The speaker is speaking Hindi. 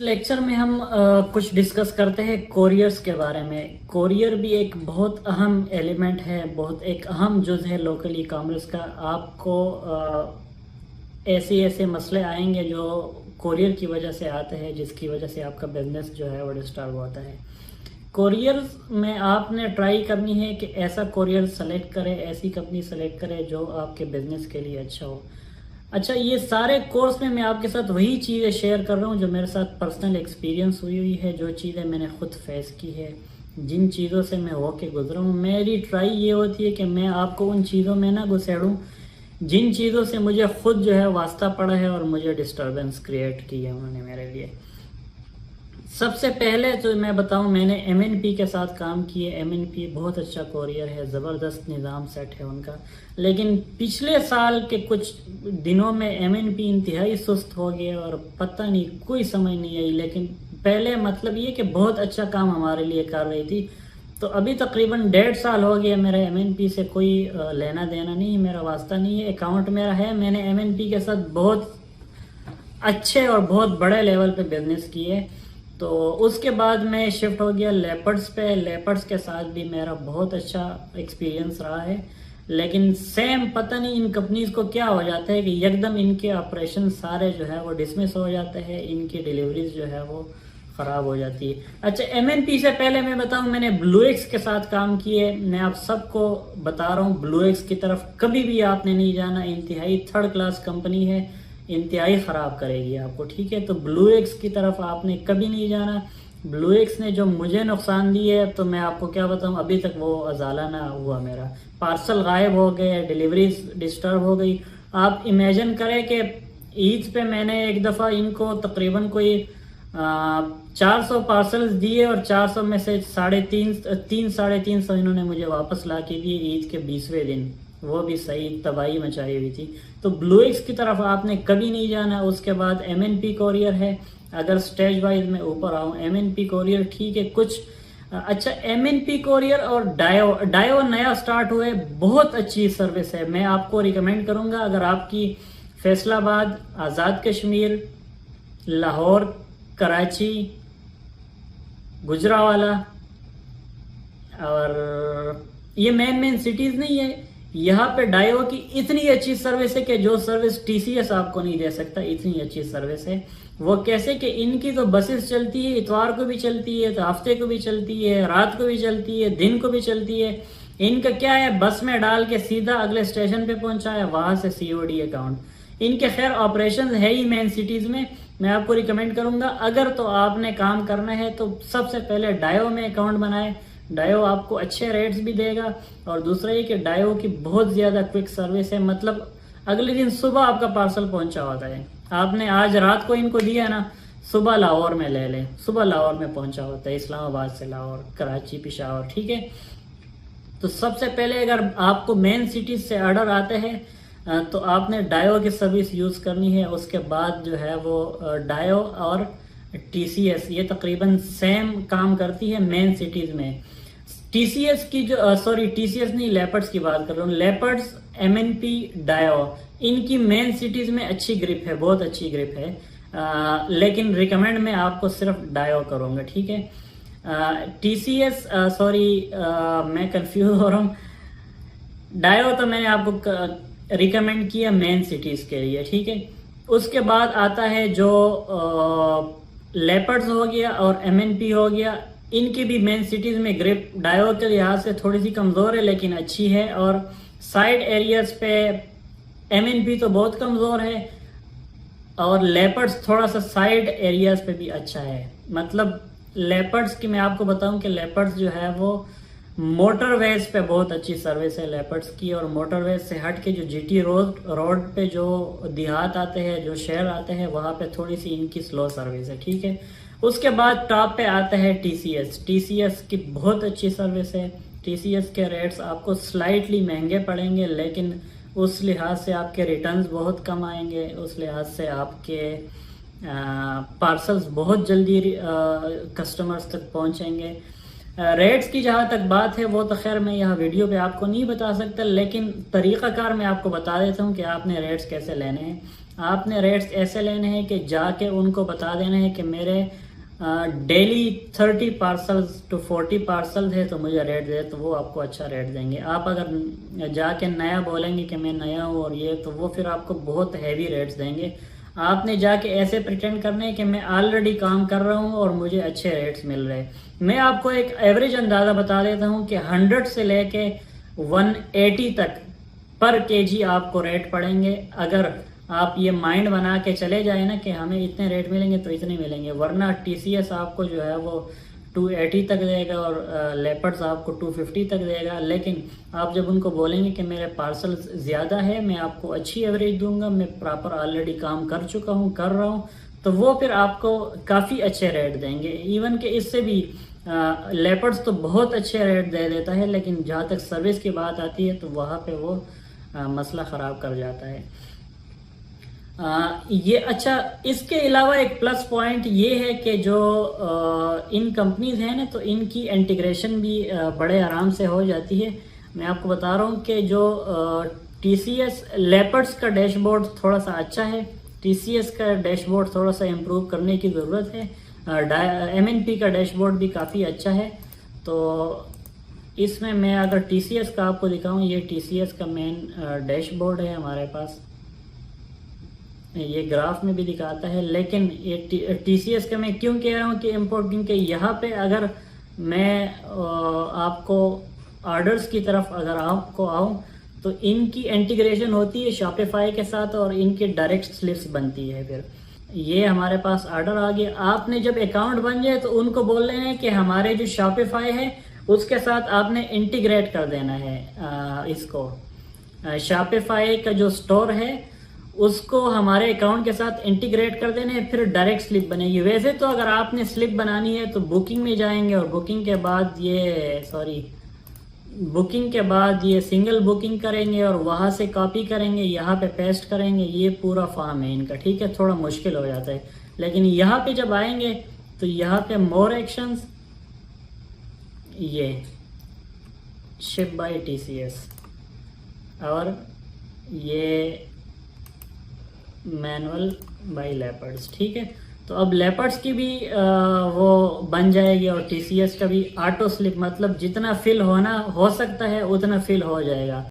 लेक्चर में हम कुछ डिस्कस करते हैं कोरियर्स के बारे में। कोरियर भी एक बहुत अहम एलिमेंट है, बहुत एक अहम जुज़ है लोकल ई कॉमर्स का। आपको ऐसे ऐसे मसले आएंगे जो कोरियर की वजह से आते हैं, जिसकी वजह से आपका बिजनेस जो है वो डिस्टर्ब होता है। कोरियर में आपने ट्राई करनी है कि ऐसा कोरियर सेलेक्ट करें, ऐसी कंपनी सेलेक्ट करें जो आपके बिजनेस के लिए अच्छा हो। अच्छा, ये सारे कोर्स में मैं आपके साथ वही चीज़ें शेयर कर रहा हूँ जो मेरे साथ पर्सनल एक्सपीरियंस हुई है, जो चीज़ें मैंने खुद फेस की है, जिन चीज़ों से मैं होके गुजरा हूँ। मेरी ट्राई ये होती है कि मैं आपको उन चीज़ों में ना घुसेड़ूँ जिन चीज़ों से मुझे खुद जो है वास्ता पड़ा है और मुझे डिस्टर्बेंस क्रिएट की है उन्होंने मेरे लिए। सबसे पहले तो मैं बताऊं, मैंने एमएनपी के साथ काम किए। एमएनपी बहुत अच्छा कोरियर है, ज़बरदस्त निज़ाम सेट है उनका। लेकिन पिछले साल के कुछ दिनों में एमएनपी इंतहाई सुस्त हो गया और पता नहीं कोई समझ नहीं आई। लेकिन पहले मतलब ये कि बहुत अच्छा काम हमारे लिए कर रही थी। तो अभी तकरीबन 1.5 साल हो गया मेरा एमएनपी से कोई लेना देना नहीं, मेरा वास्ता नहीं है। अकाउंट मेरा है, मैंने एमएनपी के साथ बहुत अच्छे और बहुत बड़े लेवल पे बिजनेस किए। तो उसके बाद मैं शिफ्ट हो गया लेपर्ड्स पे। लेपर्ड्स के साथ भी मेरा बहुत अच्छा एक्सपीरियंस रहा है। लेकिन सेम पता नहीं इन कंपनीज को क्या हो जाता है कि एकदम इनके ऑपरेशन सारे जो है वो डिसमिस हो जाते हैं, इनकी डिलीवरीज जो है वो ख़राब हो जाती है। अच्छा, एमएनपी से पहले मैं बताऊं, मैंने ब्लू एक्स के साथ काम किए। मैं आप सबको बता रहा हूँ, ब्लू एक्स की तरफ कभी भी आपने नहीं जाना। इंतहाई थर्ड क्लास कंपनी है, इंतहाई ख़राब करेगी आपको, ठीक है। तो ब्लू एक्स की तरफ आपने कभी नहीं जाना। ब्लू एक्स ने जो मुझे नुकसान दी है तो मैं आपको क्या बताऊं, अभी तक वो अजाला ना हुआ। मेरा पार्सल गायब हो गए, डिलीवरी डिस्टर्ब हो गई। आप इमेजिन करें कि ईद पे मैंने एक दफ़ा इनको तकरीबन कोई 400 पार्सल्स दिए और 400 में से 350 इन्होंने मुझे वापस ला के दिए ईद के 20वें दिन। वो भी सही तबाही मचाई हुई थी। तो ब्लू एक्स की तरफ आपने कभी नहीं जाना। उसके बाद एमएनपी कोरियर है। अगर स्टेज वाइज में ऊपर आऊँ, एमएनपी कोरियर ठीक है कुछ अच्छा। एमएनपी कोरियर और डायो नया स्टार्ट हुआ है, बहुत अच्छी सर्विस है। मैं आपको रिकमेंड करूंगा, अगर आपकी फैसलाबाद, आज़ाद कश्मीर, लाहौर, कराची, गुजरावाला और ये मेन सिटीज़ नहीं है, यहाँ पे डायो की इतनी अच्छी सर्विस है कि जो सर्विस टीसीएस आपको नहीं दे सकता, इतनी अच्छी सर्विस है। वो कैसे कि इनकी तो बसेस चलती है, इतवार को भी चलती है, तो हफ्ते को भी चलती है, रात को भी चलती है, दिन को भी चलती है। इनका क्या है, बस में डाल के सीधा अगले स्टेशन पे पहुंचाया, वहां से सीओडी अकाउंट। इनके खैर ऑपरेशन है ही मेन सिटीज में। मैं आपको रिकमेंड करूंगा, अगर तो आपने काम करना है तो सबसे पहले डायो में अकाउंट बनाए। डायो आपको अच्छे रेट्स भी देगा और दूसरा ये कि डायो की बहुत ज़्यादा क्विक सर्विस है। मतलब अगले दिन सुबह आपका पार्सल पहुंचा होता है। आपने आज रात को इनको दिया ना, सुबह लाहौर में ले लें, सुबह लाहौर में पहुंचा होता है, इस्लामाबाद से लाहौर, कराची, पेशावर, ठीक है। तो सबसे पहले अगर आपको मेन सिटीज से ऑर्डर आते हैं तो आपने डायो की सर्विस यूज़ करनी है। उसके बाद जो है वो डायो और टीसीएस ये तकरीबन सेम काम करती है मेन सिटीज़ में। टीसीएस की जो टीसीएस नहीं, लेपर्ड्स की बात कर रहा हूँ। लेपर्ड्स, एमएनपी, डायो, इनकी मेन सिटीज में अच्छी ग्रिप है, बहुत अच्छी ग्रिप है। लेकिन रिकमेंड मैं आपको सिर्फ डायो करूँगा, ठीक है। टीसीएस मैं कंफ्यूज हो रहा हूँ। डायो तो मैंने आपको रिकमेंड किया मेन सिटीज के लिए, ठीक है। उसके बाद आता है जो लेपर्ड्स हो गया और एमएनपी हो गया। इनकी भी मेन सिटीज में ग्रिप डायो के लिहाज से थोड़ी सी कमज़ोर है लेकिन अच्छी है। और साइड एरियाज पे एमएनपी तो बहुत कमज़ोर है और लेपर्ड्स थोड़ा सा साइड एरियाज पे भी अच्छा है। मतलब लेपर्ड्स की मैं आपको बताऊं कि लेपर्ड्स जो है वो मोटरवेज पे बहुत अच्छी सर्विस है लेपर्ड्स की। और मोटरवेज से हट के जो जीटी रोड पे जो देहात आते हैं, जो शहर आते हैं, वहाँ पे थोड़ी सी इनकी स्लो सर्विस है, ठीक है। उसके बाद टॉप पे आता है टीसीएस। टीसीएस की बहुत अच्छी सर्विस है। टीसीएस के रेट्स आपको स्लाइटली महंगे पड़ेंगे लेकिन उस लिहाज से आपके रिटर्न्स बहुत कम आएंगे, उस लिहाज से आपके पार्सल्स बहुत जल्दी कस्टमर्स तक पहुंचेंगे। रेट्स की जहाँ तक बात है वो तो खैर मैं यहाँ वीडियो पे आपको नहीं बता सकता, लेकिन तरीक़ाकार मैं आपको बता देता हूँ कि आपने रेट्स कैसे लेने हैं। आपने रेट्स ऐसे लेने हैं कि जाके उनको बता देना है कि मेरे डेली 30 पार्सल्स टू 40 पार्सल है तो मुझे रेट दे, तो वो आपको अच्छा रेट देंगे। आप अगर जाके नया बोलेंगे कि मैं नया हूँ और ये, तो वो फिर आपको बहुत हैवी रेट्स देंगे। आपने जाके ऐसे प्रिटेंड करने हैं कि मैं ऑलरेडी काम कर रहा हूँ और मुझे अच्छे रेट्स मिल रहे हैं। मैं आपको एक एवरेज अंदाज़ा बता देता हूँ कि 100 से लेके 180 तक पर केजी आपको रेट पड़ेंगे। अगर आप ये माइंड बना के चले जाए ना कि हमें इतने रेट मिलेंगे तो इतने मिलेंगे, वरना टीसीएस आपको जो है वो 280 तक देगा और लेपर्ड्स आपको 250 तक देगा। लेकिन आप जब उनको बोलेंगे कि मेरे पार्सल ज़्यादा है, मैं आपको अच्छी एवरेज दूंगा, मैं प्रॉपर ऑलरेडी काम कर चुका हूँ, कर रहा हूँ, तो वो फिर आपको काफ़ी अच्छे रेट देंगे। इवन कि इससे भी लेपर्ड्स तो बहुत अच्छे रेट दे देता है, लेकिन जहाँ तक सर्विस की बात आती है तो वहाँ पे वो मसला ख़राब कर जाता है। ये अच्छा, इसके अलावा एक प्लस पॉइंट ये है कि जो इन कंपनीज हैं ना, तो इनकी इंटीग्रेशन भी बड़े आराम से हो जाती है। मैं आपको बता रहा हूँ कि जो टीसीएस लेपर्ड्स का डैशबोर्ड थोड़ा सा अच्छा है, टीसीएस का डैशबोर्ड थोड़ा सा इम्प्रूव करने की ज़रूरत है। एमएनपी का डैशबोर्ड भी काफ़ी अच्छा है। तो इसमें मैं अगर टीसीएस का आपको दिखाऊं, ये टीसीएस का मेन डैशबोर्ड है हमारे पास, ये ग्राफ में भी दिखाता है। लेकिन ये टीसीएस का मैं क्यों कह रहा हूँ कि इम्पोर्टेंट, कि यहाँ पे अगर मैं आपको ऑर्डर्स की तरफ अगर आपको आऊँ तो इनकी इंटीग्रेशन होती है शॉपिफाई के साथ और इनके डायरेक्ट स्लिप्स बनती है। फिर ये हमारे पास ऑर्डर आ गया, आपने जब अकाउंट बन जाए तो उनको बोल रहे हैं कि हमारे जो शॉपिफाई है उसके साथ आपने इंटीग्रेट कर देना है इसको, शॉपिफाई का जो स्टोर है उसको हमारे अकाउंट के साथ इंटीग्रेट कर देने हैं, फिर डायरेक्ट स्लिप बनेगी। वैसे तो अगर आपने स्लिप बनानी है तो बुकिंग में जाएंगे और बुकिंग के बाद ये सिंगल बुकिंग करेंगे और वहाँ से कॉपी करेंगे, यहाँ पे पेस्ट करेंगे। ये पूरा फॉर्म है इनका, ठीक है, थोड़ा मुश्किल हो जाता है। लेकिन यहाँ पे जब आएंगे तो यहाँ पे मोर एक्शंस, ये शिप बाय टीसीएस और ये मैनुअल बाय लेपर्ड्स, ठीक है। तो अब लेपर्ड्स की भी वो बन जाएगी और टीसीएस का भी ऑटो स्लिप, मतलब जितना फिल होना हो सकता है उतना फिल हो जाएगा।